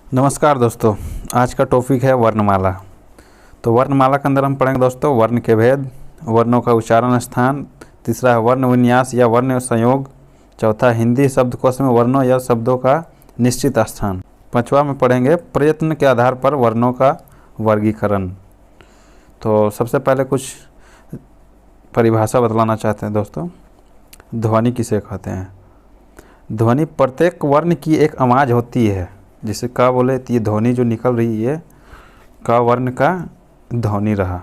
नमस्कार दोस्तों, आज का टॉपिक है वर्णमाला। तो वर्णमाला के अंदर हम पढ़ेंगे दोस्तों वर्ण के भेद, वर्णों का उच्चारण स्थान, तीसरा है वर्ण विन्यास या वर्ण संयोग, चौथा हिंदी शब्दकोश में वर्णों या शब्दों का निश्चित स्थान, पांचवा में पढ़ेंगे प्रयत्न के आधार पर वर्णों का वर्गीकरण। तो सबसे पहले कुछ परिभाषा बतलाना चाहते हैं दोस्तों। ध्वनि किसे कहते हैं? ध्वनि प्रत्येक वर्ण की एक आवाज़ होती है, जिसे का बोले तो ये ध्वनि जो निकल रही है का वर्ण का ध्वनि रहा।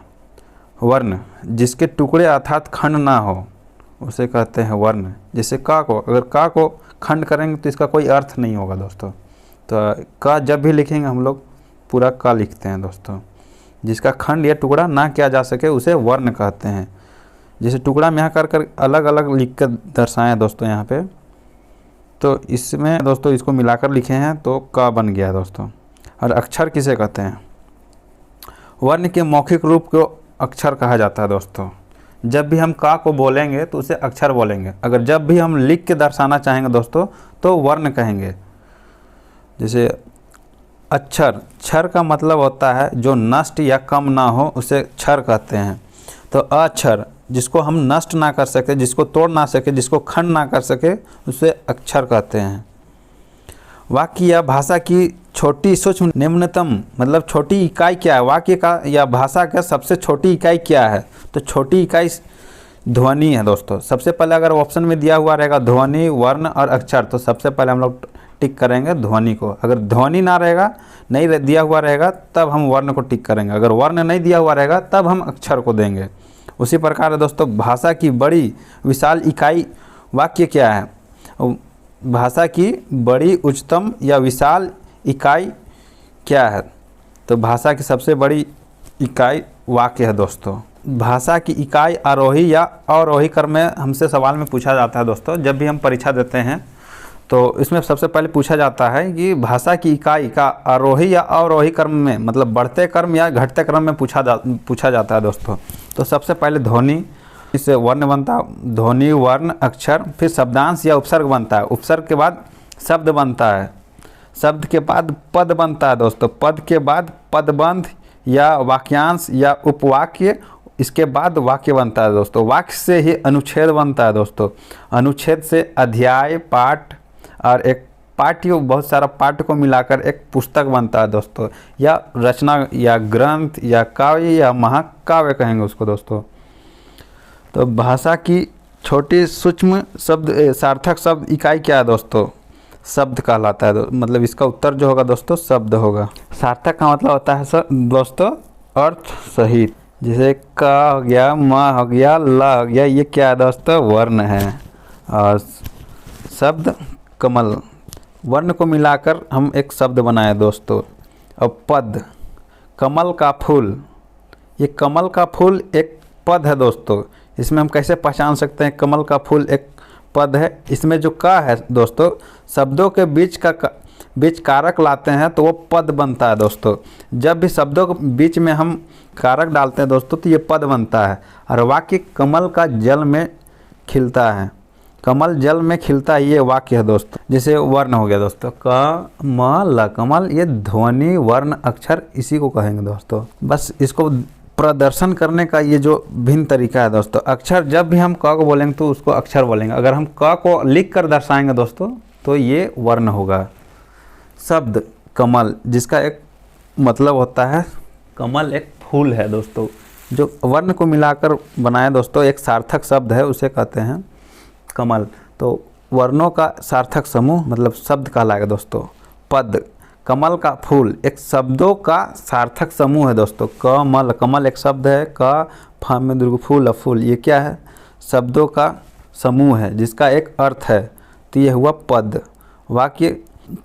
वर्ण जिसके टुकड़े अर्थात खंड ना हो उसे कहते हैं वर्ण। जैसे का को, अगर का को खंड करेंगे तो इसका कोई अर्थ नहीं होगा दोस्तों। तो का जब भी लिखेंगे हम लोग पूरा का लिखते हैं दोस्तों। जिसका खंड या टुकड़ा ना किया जा सके उसे वर्ण कहते हैं। जैसे टुकड़ा में यहाँ कर अलग अलग लिख कर दर्शाएँ दोस्तों यहाँ पे, तो इसमें दोस्तों इसको मिलाकर लिखे हैं तो का बन गया दोस्तों। और अक्षर किसे कहते हैं? वर्ण के मौखिक रूप को अक्षर कहा जाता है दोस्तों। जब भी हम का को बोलेंगे तो उसे अक्षर बोलेंगे। अगर जब भी हम लिख के दर्शाना चाहेंगे दोस्तों तो वर्ण कहेंगे। जैसे अक्षर, क्षर का मतलब होता है जो नष्ट या कम ना हो उसे क्षर कहते हैं। तो अक्षर जिसको हम नष्ट ना कर सके, जिसको तोड़ ना सके, जिसको खंड ना कर सके उसे अक्षर कहते हैं। वाक्य या भाषा की छोटी सूक्ष्म निम्नतम मतलब छोटी इकाई क्या है? वाक्य का या भाषा का सबसे छोटी इकाई क्या है? तो छोटी इकाई ध्वनि है दोस्तों। सबसे पहले अगर ऑप्शन में दिया हुआ रहेगा ध्वनि, वर्ण और अक्षर, तो सबसे पहले हम लोग टिक करेंगे ध्वनि को। अगर ध्वनि ना रहेगा, नहीं दिया हुआ रहेगा, तब हम वर्ण को टिक करेंगे। अगर वर्ण नहीं दिया हुआ रहेगा तब हम अक्षर को देंगे। उसी प्रकार है दोस्तों भाषा की बड़ी विशाल इकाई वाक्य क्या है? भाषा की बड़ी उच्चतम या विशाल इकाई क्या है? तो भाषा की सबसे बड़ी इकाई वाक्य है दोस्तों। भाषा की इकाई आरोही या अवरोही क्रम में हमसे सवाल में पूछा जाता है दोस्तों। जब भी हम परीक्षा देते हैं तो इसमें सबसे पहले पूछा जाता है कि भाषा की इकाई का आरोही या अवरोही क्रम में मतलब बढ़ते क्रम या घटते क्रम में पूछा जाता है दोस्तों। तो सबसे पहले ध्वनि, इससे वर्ण बनता है, ध्वनि, वर्ण, अक्षर, फिर शब्दांश या उपसर्ग बनता है। उपसर्ग के बाद शब्द बनता है, शब्द के बाद पद बनता है दोस्तों, पद के बाद पदबंध या वाक्यांश या उपवाक्य, इसके बाद वाक्य बनता है दोस्तों। वाक्य से ही अनुच्छेद बनता है दोस्तों। अनुच्छेद से अध्याय, पाठ और एक पाठ्य, बहुत सारा पाठ को मिलाकर एक पुस्तक बनता है दोस्तों, या रचना या ग्रंथ या काव्य या महाकाव्य कहेंगे उसको दोस्तों। तो भाषा की छोटी सूक्ष्म शब्द सार्थक शब्द इकाई क्या है दोस्तों? शब्द कहलाता है। मतलब इसका उत्तर जो होगा दोस्तों शब्द होगा। सार्थक का मतलब होता है दोस्तों अर्थ सहित। जैसे का हो गया, म हो गया, ला हो गया, ये क्या है दोस्तों? वर्ण है। और शब्द कमल, वर्ण को मिलाकर हम एक शब्द बनाए दोस्तों। और पद, कमल का फूल, ये कमल का फूल एक पद है दोस्तों। इसमें हम कैसे पहचान सकते हैं कमल का फूल एक पद है? इसमें जो का है दोस्तों, शब्दों के बीच कारक लाते हैं तो वो पद बनता है दोस्तों। जब भी शब्दों के बीच में हम कारक डालते हैं दोस्तों तो ये पद बनता है। और वाक्य कमल का जल में खिलता है, कमल जल में खिलता है, ये वाक्य है दोस्तों। जैसे वर्ण हो गया दोस्तों, क म ल, कमल, ये ध्वनि, वर्ण, अक्षर, इसी को कहेंगे दोस्तों। बस इसको प्रदर्शन करने का ये जो भिन्न तरीका है दोस्तों। अक्षर जब भी हम क को बोलेंगे तो उसको अक्षर बोलेंगे। अगर हम क को लिख कर दर्शाएंगे दोस्तों तो ये वर्ण होगा। शब्द कमल, जिसका एक मतलब होता है कमल एक फूल है दोस्तों, जो वर्ण को मिलाकर बनाए दोस्तों एक सार्थक शब्द है, उसे कहते हैं कमल। तो वर्णों का सार्थक समूह मतलब शब्द कहलाएगा दोस्तों। पद, कमल का फूल, एक शब्दों का सार्थक समूह है दोस्तों। कमल, कमल एक शब्द है, क फ में दीर्घ फूल, फूल, ये क्या है? शब्दों का समूह है जिसका एक अर्थ है, तो ये हुआ पद। वाक्य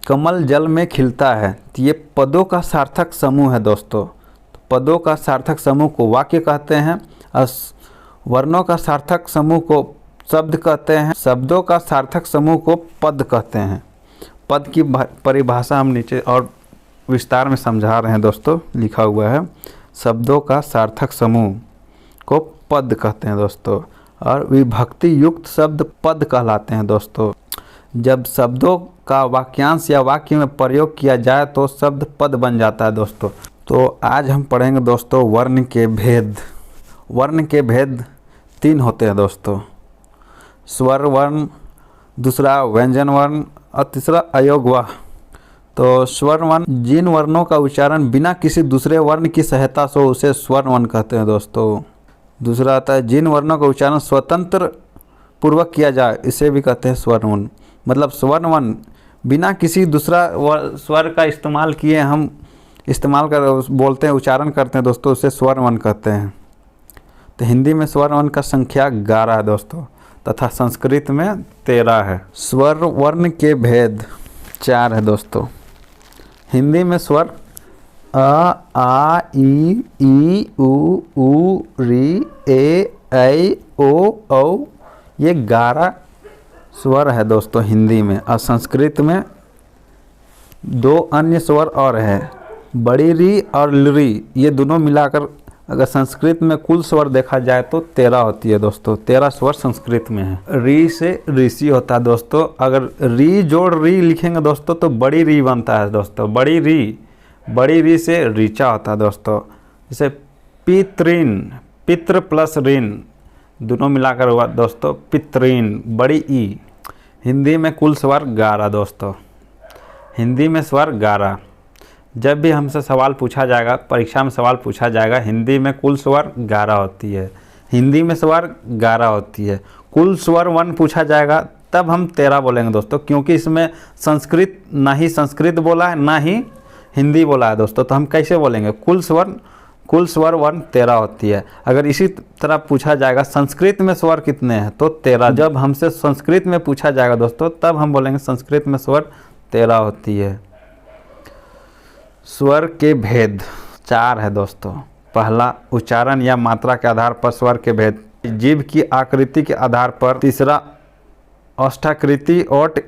कमल जल में खिलता है, तो ये पदों का सार्थक समूह है दोस्तों। तो पदों का सार्थक समूह को वाक्य कहते हैं और वर्णों का सार्थक समूह को शब्द कहते हैं, शब्दों का सार्थक समूह को पद कहते हैं। पद की परिभाषा हम नीचे और विस्तार में समझा रहे हैं दोस्तों, लिखा हुआ है। शब्दों का सार्थक समूह को पद कहते हैं दोस्तों, और विभक्ति युक्त शब्द पद कहलाते हैं दोस्तों। जब शब्दों का वाक्यांश या वाक्य में प्रयोग किया जाए तो शब्द पद बन जाता है दोस्तों। तो आज हम पढ़ेंगे दोस्तों वर्ण के भेद। वर्ण के भेद 3 होते हैं दोस्तों, स्वर वर्ण, दूसरा व्यंजन वर्ण और तीसरा अयोग वर्ण। तो स्वर वर्ण जिन वर्णों का उच्चारण बिना किसी दूसरे वर्ण की सहायता से हो उसे स्वर वर्ण कहते हैं दोस्तों। दूसरा आता है जिन वर्णों का उच्चारण स्वतंत्र पूर्वक किया जाए इसे भी कहते हैं स्वर वर्ण। मतलब स्वर वर्ण बिना किसी दूसरा स्वर का इस्तेमाल किए हम इस्तेमाल कर बोलते हैं, उच्चारण करते हैं दोस्तों, उसे स्वर वर्ण कहते हैं। तो हिंदी में स्वर वर्ण का संख्या 11 है दोस्तों तथा संस्कृत में 13 है। स्वर वर्ण के भेद 4 है दोस्तों। हिंदी में स्वर अ, आ, ई, उ, री, ए, ऐ, ओ, औ, ये 11 स्वर है दोस्तों हिंदी में। और संस्कृत में 2 अन्य स्वर और है, बड़ी री और लरी। ये दोनों मिलाकर अगर संस्कृत में कुल स्वर देखा जाए तो 13 होती है दोस्तों। 13 स्वर संस्कृत में है। री से ऋषि होता है दोस्तों। अगर री जोड़ री लिखेंगे दोस्तों तो बड़ी री बनता है दोस्तों। बड़ी री से ऋचा होता है दोस्तों। जैसे पितृन, पितृ प्लस ऋण दोनों मिलाकर हुआ दोस्तों पितृन, बड़ी ई। हिंदी में कुल स्वर 11 दोस्तों। हिंदी में स्वर 11। जब भी हमसे सवाल पूछा जाएगा, परीक्षा में सवाल पूछा जाएगा, हिंदी में कुल स्वर 11 होती है। हिंदी में स्वर 11 होती है। कुल स्वर वर्ण पूछा जाएगा तब हम 13 बोलेंगे दोस्तों, क्योंकि इसमें संस्कृत ना ही संस्कृत बोला है ना ही हिंदी बोला है दोस्तों। तो हम कैसे बोलेंगे? कुल स्वर वर्ण 13 होती है। अगर इसी तरह पूछा जाएगा संस्कृत में स्वर कितने हैं तो 13। जब हमसे संस्कृत में पूछा जाएगा दोस्तों तब हम बोलेंगे संस्कृत में स्वर 13 होती है। स्वर के भेद 4 है दोस्तों। पहला उच्चारण या मात्रा के आधार पर स्वर के भेद, जीभ की आकृति के आधार पर। तीसरा ओष्ठाकृति ओठ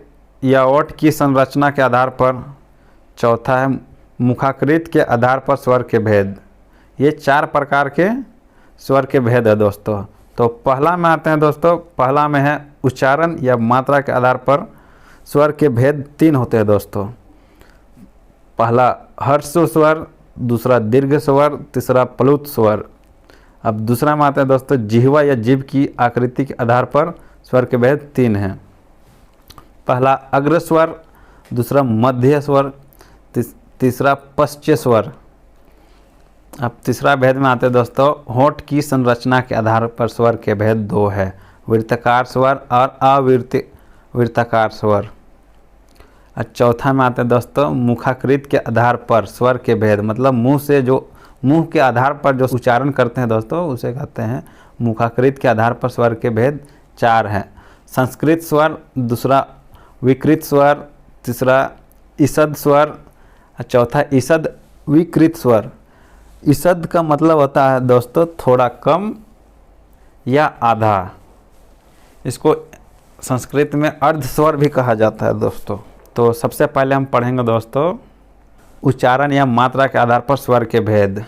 या ओठ की संरचना के आधार पर। चौथा है मुखाकृत के आधार पर स्वर के भेद। ये 4 प्रकार के स्वर के भेद है दोस्तों। तो पहला में आते हैं दोस्तों। पहला में है उच्चारण या मात्रा के आधार पर स्वर के भेद 3 होते हैं दोस्तों। पहला ह्रस्व स्वर, दूसरा दीर्घ स्वर, तीसरा प्लुत स्वर। अब दूसरा में आते हैं दोस्तों जिह्वा या जीभ की आकृति के आधार पर स्वर के भेद 3 हैं। पहला अग्र स्वर, दूसरा मध्य स्वर, तीसरा पश्च स्वर। अब तीसरा भेद में आते हैं दोस्तों होंठ की संरचना के आधार पर स्वर के भेद 2 है, वृत्ताकार स्वर और अवृत्ताकार स्वर। और चौथा में आते हैं दोस्तों मुखाकृत के आधार पर स्वर के भेद। मतलब मुंह के आधार पर जो उच्चारण करते हैं दोस्तों उसे कहते हैं मुखाकृत के आधार पर स्वर के भेद 4 हैं। संस्कृत स्वर, दूसरा विकृत स्वर, तीसरा ईषद स्वर और चौथा ईषद विकृत स्वर। ईषद का मतलब होता है दोस्तों थोड़ा कम या आधा। इसको संस्कृत में अर्ध स्वर भी कहा जाता है दोस्तों। तो सबसे पहले हम पढ़ेंगे दोस्तों उच्चारण या मात्रा के आधार पर स्वर के भेद।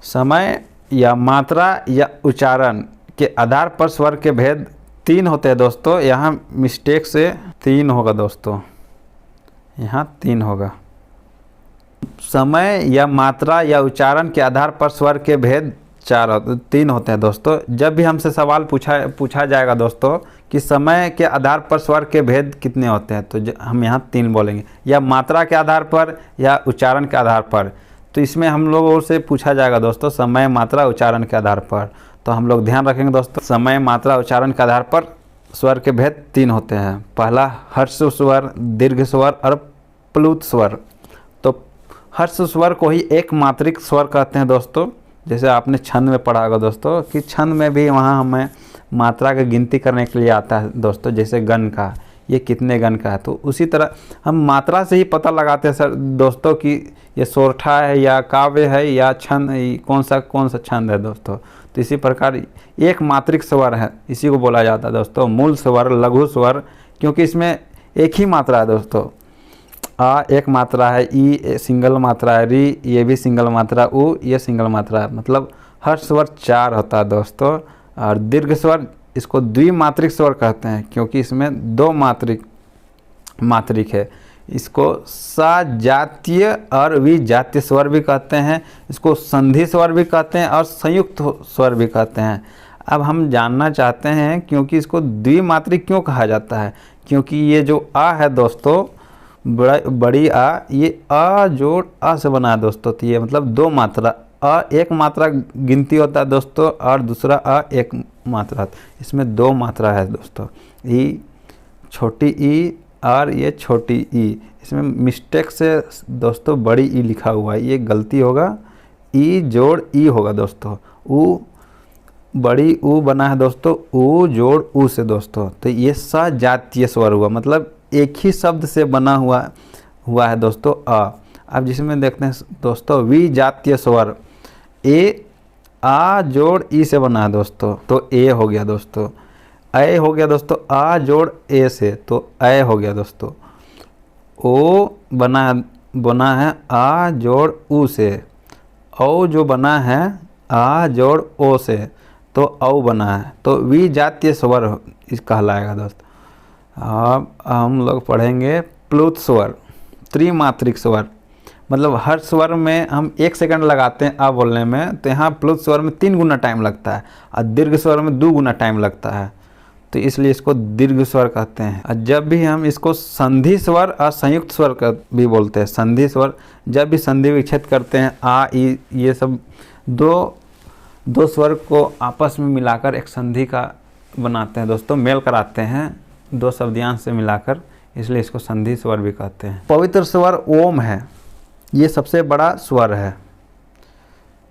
समय या मात्रा या उच्चारण के आधार पर स्वर के भेद 3 होते हैं दोस्तों। यहाँ मिस्टेक से 3 होगा दोस्तों, यहाँ 3 होगा। समय या मात्रा या उच्चारण के आधार पर स्वर के भेद 3 होते हैं दोस्तों। जब भी हमसे सवाल पूछा जाएगा दोस्तों कि समय के आधार पर स्वर के भेद कितने होते हैं तो हम यहाँ 3 बोलेंगे, या मात्रा के आधार पर या उच्चारण के आधार पर। तो इसमें हम लोगों से पूछा जाएगा दोस्तों समय, मात्रा, उच्चारण के आधार पर। तो हम लोग ध्यान रखेंगे दोस्तों समय, मात्रा, उच्चारण के आधार पर स्वर के भेद 3 होते हैं। पहला ह्रस्व स्वर, दीर्घ स्वर और प्लुत स्वर। तो ह्रस्व स्वर को ही एक मात्रिक स्वर कहते हैं दोस्तों। जैसे आपने छंद में पढ़ा होगा दोस्तों कि छंद में भी वहाँ हमें मात्रा की गिनती करने के लिए आता है दोस्तों, जैसे गण का, ये कितने गण का है। तो उसी तरह हम मात्रा से ही पता लगाते हैं सर दोस्तों कि ये सोरठा है या काव्य है या छंद, कौन सा छंद है दोस्तों। तो इसी प्रकार एक मात्रिक स्वर है, इसी को बोला जाता है दोस्तों मूल स्वर, लघु स्वर, क्योंकि इसमें एक ही मात्रा है दोस्तों। आ एक मात्रा है, ई सिंगल मात्रा है, री ये भी सिंगल मात्रा, उ ये सिंगल मात्रा है। मतलब हर स्वर 4 होता है दोस्तों। और दीर्घ स्वर इसको द्विमात्रिक स्वर कहते हैं क्योंकि इसमें दो मात्रिक है। इसको सजातीय और विजातीय स्वर भी कहते हैं, इसको संधि स्वर भी कहते हैं और संयुक्त स्वर भी कहते हैं। अब हम जानना चाहते हैं क्योंकि इसको द्विमात्रिक क्यों कहा जाता है, क्योंकि ये जो आ है दोस्तों, बड़ी आ, ये आ जोड़ आ से बना है दोस्तों। तो ये मतलब दो मात्रा, आ एक मात्रा गिनती होता है दोस्तों और दूसरा आ एक मात्रा, इसमें दो मात्रा है दोस्तों। ई छोटी ई और ये छोटी ई, इसमें मिस्टेक से दोस्तों बड़ी ई लिखा हुआ है, ये गलती होगा, ई जोड़ ई होगा दोस्तों। ऊ बड़ी ऊ बना है दोस्तों, ऊ जोड़ ऊ से दोस्तों। तो ये सजातीय स्वर हुआ, मतलब एक ही शब्द से बना हुआ है दोस्तों आ। अब जिसमें देखते हैं दोस्तों विजातीय स्वर, ए आ जोड़ ई से बना है दोस्तों, तो ए हो गया दोस्तों। ए हो गया दोस्तों आ जोड़ ए से, तो ए हो गया दोस्तों। ओ बना है आ जोड़ ऊ से, औ जो बना है आ जोड़ ओ से, तो औ बना है, तो विजातीय स्वर इस कहलाएगा दोस्तों। अब हम लोग पढ़ेंगे प्लुत स्वर, त्रिमात्रिक स्वर। मतलब हर स्वर में हम 1 सेकंड लगाते हैं आ बोलने में, तो यहाँ प्लुत स्वर में 3 गुना टाइम लगता है और दीर्घ स्वर में 2 गुना टाइम लगता है, तो इसलिए इसको दीर्घ स्वर कहते हैं। और जब भी हम इसको संधि स्वर और संयुक्त स्वर का भी बोलते हैं। संधि स्वर जब भी संधि विच्छेद करते हैं, आ ई ये सब दो स्वर को आपस में मिलाकर एक संधि का बनाते हैं दोस्तों, मेल कराते हैं दो शब्दांश से मिलाकर, इसलिए इसको संधि स्वर भी कहते हैं। पवित्र स्वर ओम है, ये सबसे बड़ा स्वर है।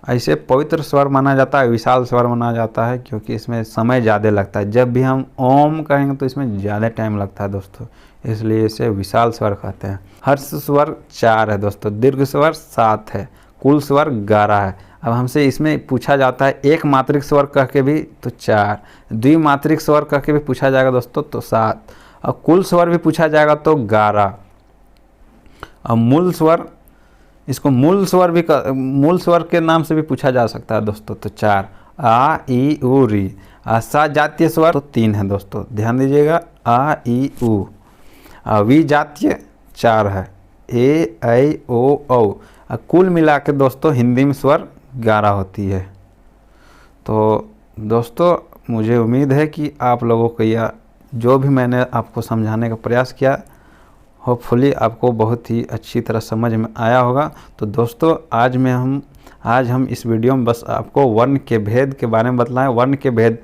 ऐसे पवित्र स्वर माना जाता है, विशाल स्वर माना जाता है क्योंकि इसमें समय ज़्यादा लगता है। जब भी हम ओम कहेंगे तो इसमें ज़्यादा टाइम लगता है दोस्तों, इसलिए इसे विशाल स्वर कहते हैं। हर्ष स्वर 4 है दोस्तों, दीर्घ स्वर 7 है, कुल स्वर 11 है। अब हमसे इसमें पूछा जाता है एक मात्रिक स्वर कह के भी तो 4, द्विमात्रिक स्वर कह के भी पूछा जाएगा दोस्तों तो 7, और कुल स्वर भी पूछा जाएगा तो 11। और मूल स्वर, इसको मूल स्वर के नाम से भी पूछा जा सकता है दोस्तों, तो 4 आ ई उ री। सजातीय स्वर तो 3 है दोस्तों, ध्यान दीजिएगा, आ ई उ। विजातीय 4 है, ए ऐ ओ औ। कुल मिला के दोस्तों हिंदी में स्वर 11 होती है। तो दोस्तों मुझे उम्मीद है कि आप लोगों को यह जो भी मैंने आपको समझाने का प्रयास किया, होपफुली आपको बहुत ही अच्छी तरह समझ में आया होगा। तो दोस्तों आज हम इस वीडियो में बस आपको वर्ण के भेद के बारे में बतलाएं। वर्ण के भेद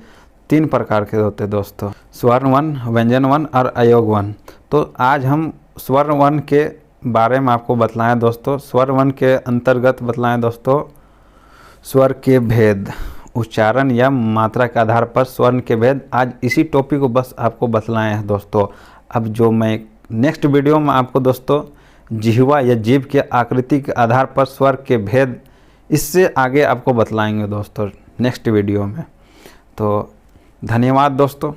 3 प्रकार के होते हैं दोस्तों, स्वर्ण वर्ण, व्यंजन वर्ण और अयोग वर्ण। तो आज हम स्वर्ण वर्ण के बारे में आपको बतलाएं दोस्तों। स्वर वर्ण के अंतर्गत बतलाएं दोस्तों स्वर के भेद, उच्चारण या मात्रा के आधार पर स्वर्ण के भेद। आज इसी टॉपिक को बस आपको बतलाए हैं दोस्तों। अब जो मैं नेक्स्ट वीडियो में आपको दोस्तों जिह्वा या जीभ के आकृति के आधार पर स्वर के भेद, इससे आगे आपको बतलाएंगे दोस्तों नेक्स्ट वीडियो में। तो धन्यवाद दोस्तों।